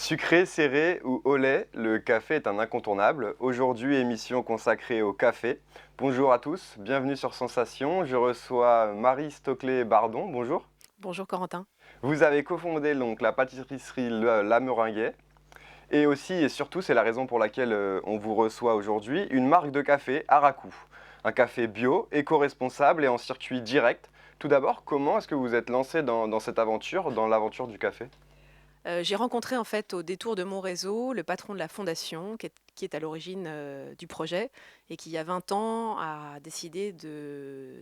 Sucré, serré ou au lait, le café est un incontournable. Aujourd'hui, émission consacrée au café. Bonjour à tous, bienvenue sur Sensation. Je reçois Marie Stoclet-Bardon. Bonjour. Bonjour Corentin. Vous avez cofondé donc la pâtisserie La Meringuet. Et aussi et surtout, c'est la raison pour laquelle on vous reçoit aujourd'hui, une marque de café, Araku. Un café bio, éco-responsable et en circuit direct. Tout d'abord, comment est-ce que vous êtes lancé dans cette aventure, dans l'aventure du café? J'ai rencontré en fait au détour de mon réseau le patron de la fondation qui est à l'origine du projet et qui il y a 20 ans a décidé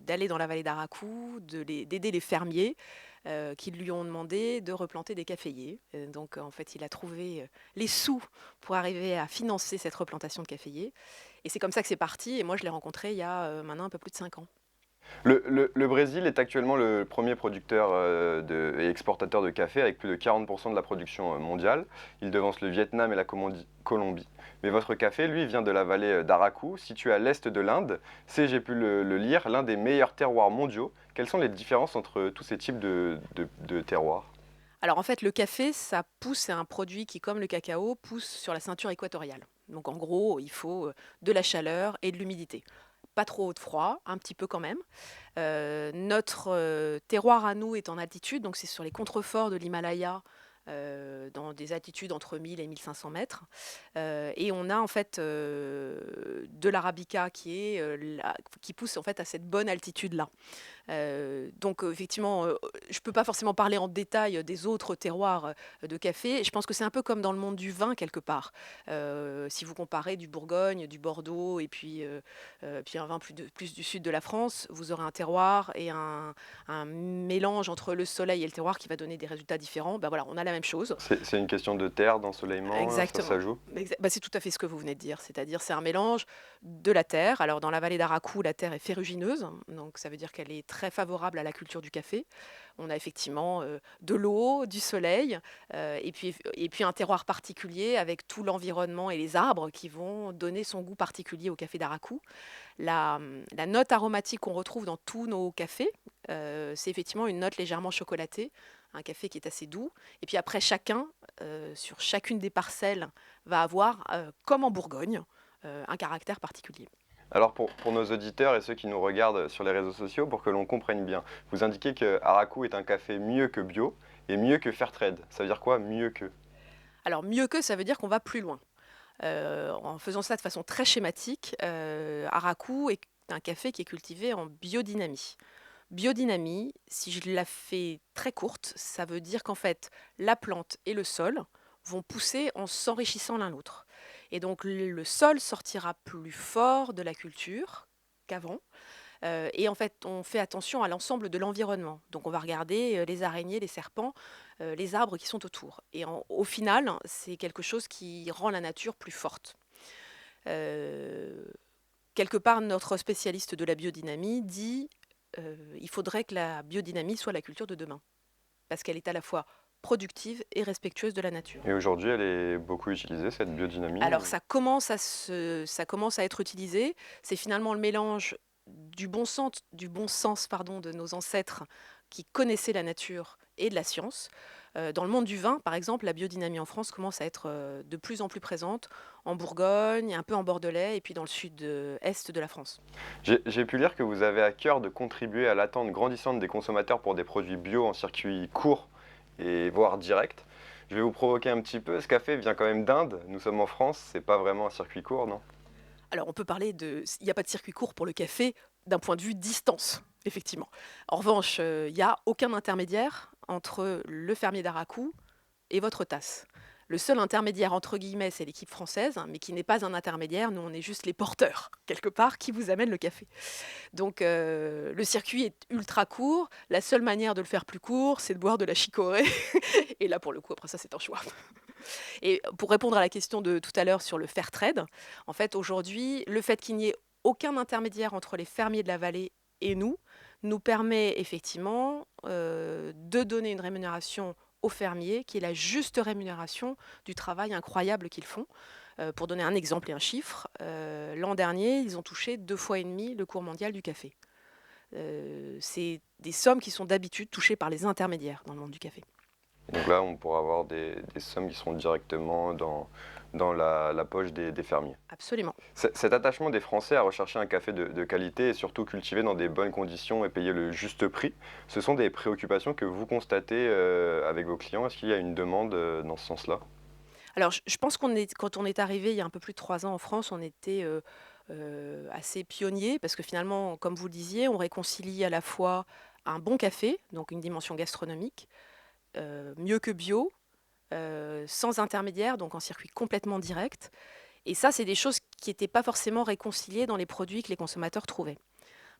d'aller dans la vallée d'Aracou, d'aider les fermiers qui lui ont demandé de replanter des caféiers. Donc en fait il a trouvé les sous pour arriver à financer cette replantation de caféiers. Et c'est comme ça que c'est parti et moi je l'ai rencontré il y a maintenant un peu plus de 5 ans. Le Brésil est actuellement le premier producteur et exportateur de café avec plus de 40% de la production mondiale. Il devance le Vietnam et la Colombie. Mais votre café, lui, vient de la vallée d'Araku, située à l'est de l'Inde. C'est, j'ai pu le lire, l'un des meilleurs terroirs mondiaux. Quelles sont les différences entre tous ces types de terroirs? Alors en fait, le café, ça pousse, c'est un produit qui, comme le cacao, pousse sur la ceinture équatoriale. Donc en gros, il faut de la chaleur et de l'humidité. Pas trop de froid, un petit peu quand même. Notre terroir à nous est en altitude, donc c'est sur les contreforts de l'Himalaya, dans des altitudes entre 1000 et 1500 mètres. Et on a en fait de l'arabica qui pousse en fait à cette bonne altitude-là. Donc effectivement, je ne peux pas forcément parler en détail des autres terroirs de café. Je pense que c'est un peu comme dans le monde du vin quelque part. Si vous comparez du Bourgogne, du Bordeaux et puis un vin plus du sud de la France, vous aurez un terroir et un mélange entre le soleil et le terroir qui va donner des résultats différents. Ben voilà, on a la même chose. C'est une question de terre, d'ensoleillement, ça Exactement. joue? Bah, c'est tout à fait ce que vous venez de dire, c'est-à-dire c'est un mélange de la terre. Alors dans la vallée d'Aracou, la terre est ferrugineuse, donc ça veut dire qu'elle est très favorable à la culture du café. On a effectivement de l'eau, du soleil, et puis un terroir particulier avec tout l'environnement et les arbres qui vont donner son goût particulier au café d'Aracou. La note aromatique qu'on retrouve dans tous nos cafés, c'est effectivement une note légèrement chocolatée, un café qui est assez doux. Et puis après, chacun, sur chacune des parcelles, va avoir, comme en Bourgogne, un caractère particulier. Alors pour nos auditeurs et ceux qui nous regardent sur les réseaux sociaux, pour que l'on comprenne bien, vous indiquez que Araku est un café mieux que bio et mieux que Fairtrade. Ça veut dire quoi, mieux que? Alors mieux que, ça veut dire qu'on va plus loin. En faisant ça de façon très schématique, Araku est un café qui est cultivé en biodynamie. Biodynamie, si je la fais très courte, ça veut dire qu'en fait, la plante et le sol vont pousser en s'enrichissant l'un l'autre. Et donc le sol sortira plus fort de la culture qu'avant. Et en fait, on fait attention à l'ensemble de l'environnement. Donc on va regarder les araignées, les serpents, les arbres qui sont autour. Et au final, c'est quelque chose qui rend la nature plus forte. Euh, Quelque part, notre spécialiste de la biodynamie dit il faudrait que la biodynamie soit la culture de demain, parce qu'elle est à la fois productive et respectueuse de la nature. Et aujourd'hui, elle est beaucoup utilisée, cette biodynamie. Alors ça commence à être utilisé. C'est finalement le mélange du bon sens pardon, de nos ancêtres qui connaissaient la nature et de la science. Dans le monde du vin, par exemple, la biodynamie en France commence à être de plus en plus présente en Bourgogne, un peu en Bordelais et puis dans le sud-est de la France. J'ai pu lire que vous avez à cœur de contribuer à l'attente grandissante des consommateurs pour des produits bio en circuit court et voire direct. Je vais vous provoquer un petit peu. Ce café vient quand même d'Inde. Nous sommes en France, c'est pas vraiment un circuit court, non? Alors on peut parler il n'y a pas de circuit court pour le café d'un point de vue distance, effectivement. En revanche, il n'y a aucun intermédiaire entre le fermier d'Aracou et votre tasse. Le seul intermédiaire, entre guillemets, c'est l'équipe française, hein, mais qui n'est pas un intermédiaire, nous on est juste les porteurs, quelque part, qui vous amènent le café. Donc le circuit est ultra court, la seule manière de le faire plus court, c'est de boire de la chicorée, et là pour le coup, après ça c'est un choix. Et pour répondre à la question de tout à l'heure sur le fair trade, en fait, aujourd'hui, le fait qu'il n'y ait aucun intermédiaire entre les fermiers de la vallée et nous permet effectivement de donner une rémunération aux fermiers qui est la juste rémunération du travail incroyable qu'ils font. Pour donner un exemple et un chiffre, l'an dernier, ils ont touché 2 fois et demi le cours mondial du café. C'est des sommes qui sont d'habitude touchées par les intermédiaires dans le monde du café. Donc là, on pourra avoir des sommes qui seront directement dans la poche des fermiers. Absolument. Cet attachement des Français à rechercher un café de qualité et surtout cultivé dans des bonnes conditions et payer le juste prix, ce sont des préoccupations que vous constatez avec vos clients. Est-ce qu'il y a une demande dans ce sens-là? Alors je pense qu'on est quand on est arrivé il y a un peu plus de 3 ans en France, on était, assez pionniers parce que finalement, comme vous le disiez, on réconcilie à la fois un bon café, donc une dimension gastronomique, mieux que bio, sans intermédiaire, donc en circuit complètement direct. Et ça, c'est des choses qui n'étaient pas forcément réconciliées dans les produits que les consommateurs trouvaient.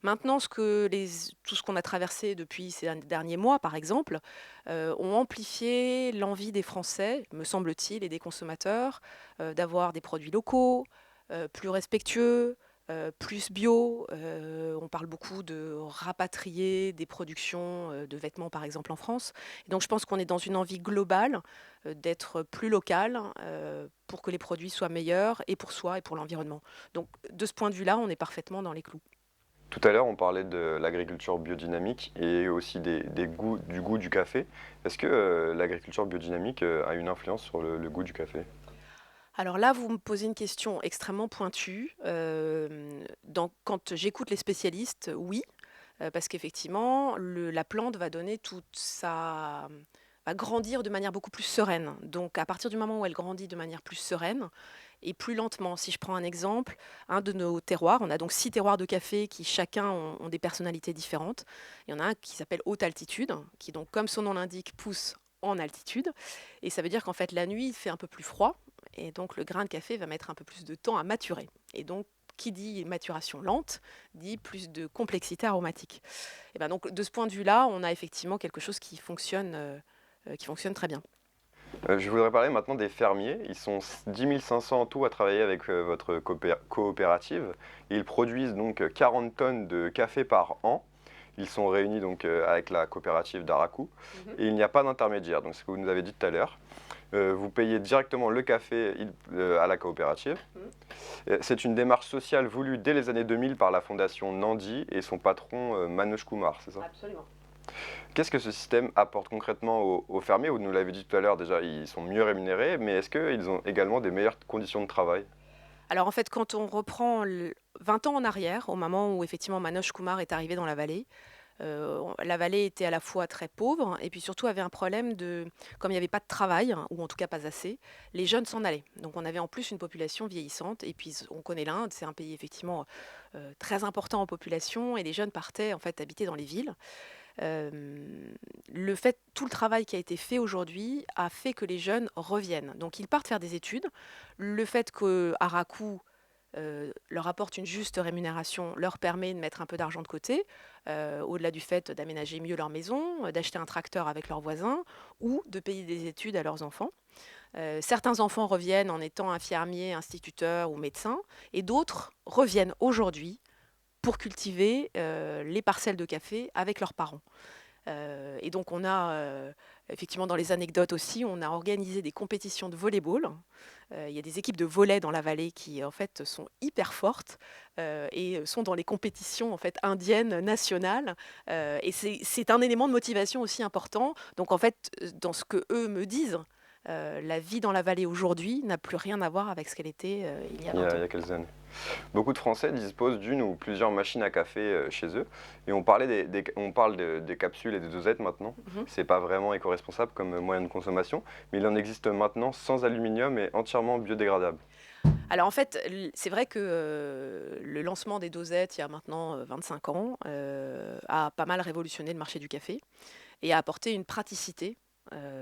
Maintenant, tout ce qu'on a traversé depuis ces derniers mois, par exemple, ont amplifié l'envie des Français, me semble-t-il, et des consommateurs, d'avoir des produits locaux, plus respectueux, plus bio. On parle beaucoup de rapatrier des productions de vêtements, par exemple, en France. Et donc, je pense qu'on est dans une envie globale d'être plus local pour que les produits soient meilleurs et pour soi et pour l'environnement. Donc, de ce point de vue-là, on est parfaitement dans les clous. Tout à l'heure, on parlait de l'agriculture biodynamique et aussi du goût du café. Est-ce que l'agriculture biodynamique a une influence sur le goût du café? Alors là, vous me posez une question extrêmement pointue. Quand j'écoute les spécialistes, oui, parce qu'effectivement, la plante va donner va grandir de manière beaucoup plus sereine. Donc à partir du moment où elle grandit de manière plus sereine et plus lentement, si je prends un exemple, un de nos terroirs, on a donc 6 terroirs de café qui chacun ont des personnalités différentes. Il y en a un qui s'appelle haute altitude, qui donc, comme son nom l'indique, pousse en altitude. Et ça veut dire qu'en fait, la nuit, il fait un peu plus froid. Et donc, le grain de café va mettre un peu plus de temps à maturer. Et donc, qui dit maturation lente, dit plus de complexité aromatique. Et ben donc, de ce point de vue-là, on a effectivement quelque chose qui fonctionne très bien. Je voudrais parler maintenant des fermiers. Ils sont 10 500 en tout à travailler avec votre coopérative. Ils produisent donc 40 tonnes de café par an. Ils sont réunis donc avec la coopérative d'Araku. Mhm. Et il n'y a pas d'intermédiaire. Donc, ce que vous nous avez dit tout à l'heure. Vous payez directement le café à la coopérative. C'est une démarche sociale voulue dès les années 2000 par la fondation Nandi et son patron Manoj Kumar, c'est ça? Absolument. Qu'est-ce que ce système apporte concrètement aux fermiers? Vous nous l'avez dit tout à l'heure, déjà, ils sont mieux rémunérés, mais est-ce qu'ils ont également des meilleures conditions de travail? Alors en fait, quand on reprend 20 ans en arrière, au moment où effectivement Manoj Kumar est arrivé dans la vallée, la vallée était à la fois très pauvre et puis surtout avait un problème comme il n'y avait pas de travail, hein, ou en tout cas pas assez, les jeunes s'en allaient. Donc on avait en plus une population vieillissante et puis on connaît l'Inde, c'est un pays effectivement très important en population et les jeunes partaient en fait habiter dans les villes. Tout le travail qui a été fait aujourd'hui a fait que les jeunes reviennent. Donc ils partent faire des études. Le fait que Araku leur apporte une juste rémunération, leur permet de mettre un peu d'argent de côté, au-delà du fait d'aménager mieux leur maison, d'acheter un tracteur avec leurs voisins ou de payer des études à leurs enfants. Certains enfants reviennent en étant infirmiers, instituteurs ou médecins, et d'autres reviennent aujourd'hui pour cultiver les parcelles de café avec leurs parents. Et donc on a, effectivement dans les anecdotes aussi, on a organisé des compétitions de volleyball. Il y a des équipes de volley dans la vallée qui en fait sont hyper fortes et sont dans les compétitions en fait indiennes nationales. Et c'est un élément de motivation aussi important. Donc en fait, dans ce que eux me disent, la vie dans la vallée aujourd'hui n'a plus rien à voir avec ce qu'elle était il y a Il y 20 a, ans. il y a quelques années. Beaucoup de Français disposent d'une ou plusieurs machines à café chez eux. Et on parle des capsules et des dosettes maintenant. Mhm. C'est pas vraiment éco-responsable comme moyen de consommation, mais il en existe maintenant sans aluminium et entièrement biodégradable. Alors en fait, c'est vrai que le lancement des dosettes il y a maintenant 25 ans a pas mal révolutionné le marché du café et a apporté une praticité.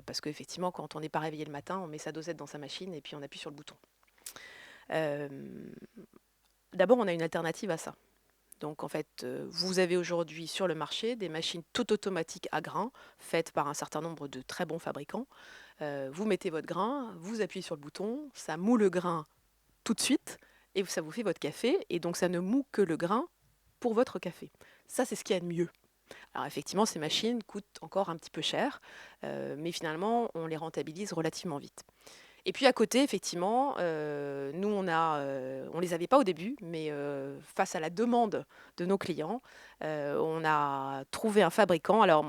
Parce qu'effectivement, quand on n'est pas réveillé le matin, on met sa dosette dans sa machine et puis on appuie sur le bouton. Euh, D'abord, on a une alternative à ça. Donc en fait, vous avez aujourd'hui sur le marché des machines tout automatiques à grains, faites par un certain nombre de très bons fabricants. Vous mettez votre grain, vous appuyez sur le bouton, ça moule le grain tout de suite et ça vous fait votre café. Et donc ça ne moue que le grain pour votre café. Ça, c'est ce qu'il y a de mieux. Alors effectivement, ces machines coûtent encore un petit peu cher, mais finalement, on les rentabilise relativement vite. Et puis à côté, effectivement, nous on les avait pas au début, mais face à la demande de nos clients, on a trouvé un fabricant. Alors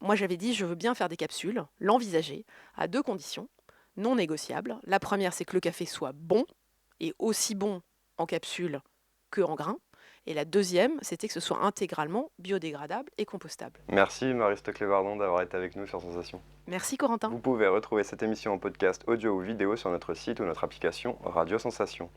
moi j'avais dit: «Je veux bien faire des capsules», l'envisager, à 2 conditions, non négociables. La première, c'est que le café soit bon et aussi bon en capsule qu'en grains. Et la deuxième, c'était que ce soit intégralement biodégradable et compostable. Merci Marie-Stoclet Vardon d'avoir été avec nous sur Sensation. Merci Corentin. Vous pouvez retrouver cette émission en podcast audio ou vidéo sur notre site ou notre application Radio Sensation.